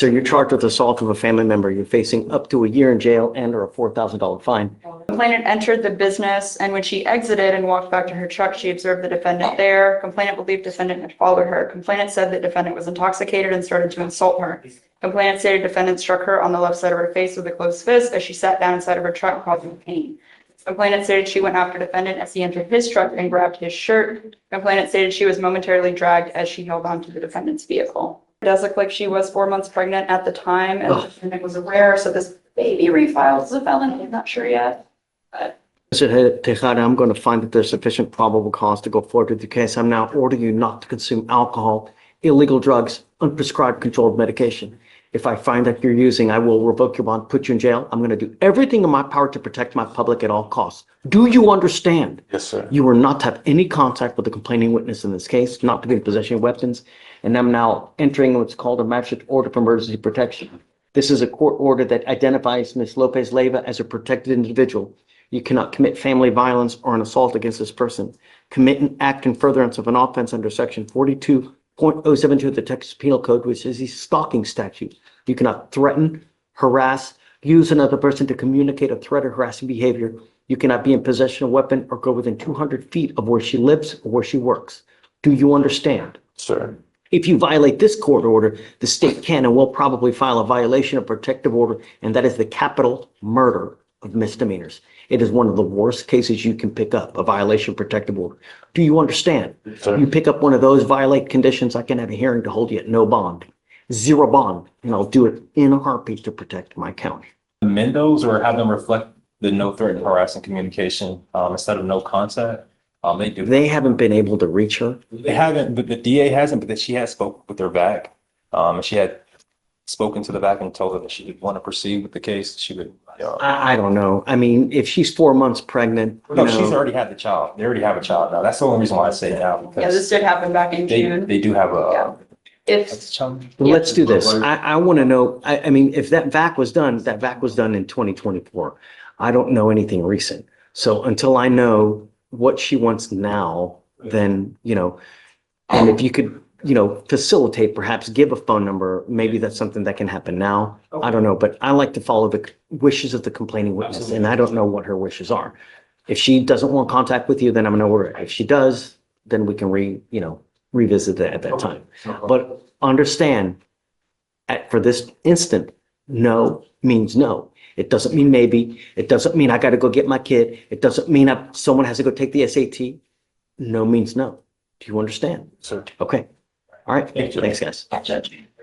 So you're charged with assault of a family member. You're facing up to a year in jail and or a $4,000 fine. Complainant entered the business, and when she exited and walked back to her truck, she observed the defendant there. Complainant believed defendant had followed her. Complainant said that defendant was intoxicated and started to insult her. Complainant stated defendant struck her on the left side of her face with a closed fist as she sat down inside of her truck, causing pain. Complainant stated she went after defendant as he entered his truck and grabbed his shirt. Complainant stated she was momentarily dragged as she held onto the defendant's vehicle. It does look like she was 4 months pregnant at the time, and the defendant was aware, so this baby refiled as a felony. I'm not sure yet. Mr. Tejada, I'm going to find that there's sufficient probable cause to go forward with the case. I'm now ordering you not to consume alcohol, illegal drugs, unprescribed controlled medication. If I find that you're using, I will revoke your bond, put you in jail. I'm going to do everything in my power to protect my public at all costs. Do you understand? Yes, sir. You are not to have any contact with the complaining witness in this case, not to be in possession of weapons. And I'm now entering what's called a magistrate order for emergency protection. This is a court order that identifies Ms. Lopez Leiva as a protected individual. You cannot commit family violence or an assault against this person. Commit an act in furtherance of an offense under section 42.072 of the Texas Penal Code, which is the stalking statute. You cannot threaten, harass, use another person to communicate a threat or harassing behavior. You cannot be in possession of a weapon or go within 200 feet of where she lives or where she works. Do you understand? Sir. If you violate this court order, the state can and will probably file a violation of protective order, and that is the capital murder of misdemeanors. It is one of the worst cases you can pick up, a violation of protective order. Do you understand? Sir. You pick up one of those, violate conditions, I can have a hearing to hold you at no bond, zero bond, and I'll do it in a heartbeat to protect my county. Amend those or have them reflect the no threat and harassing communication instead of no contact. They do. They haven't been able to reach her. They haven't, but the DA hasn't, but that she has spoke with her back. And she had spoken to the back and told her that she did want to proceed with the case. She would. I don't know. I mean, if she's 4 months pregnant, No, she's already had the child. They already have a child now. That's the only reason why I say it now. Yeah, this did happen back in June. They do have a. If, child. let's do this. I want to know, I mean, if that VAC was done, that VAC was done in 2024. I don't know anything recent. So until I know what she wants now, then, and if you could, facilitate, perhaps give a phone number, maybe that's something that can happen now. I don't know, but I like to follow the wishes of the complaining witness, and I don't know what her wishes are. If she doesn't want contact with you, then I'm gonna order it. If she does, then we can revisit that at that time. But understand, for this instant, no means no. It doesn't mean maybe. It doesn't mean I got to go get my kid. It doesn't mean someone has to go take the SAT. No means no. Do you understand? Sir. Okay. All right. Thank you. Thanks, guys. Judge.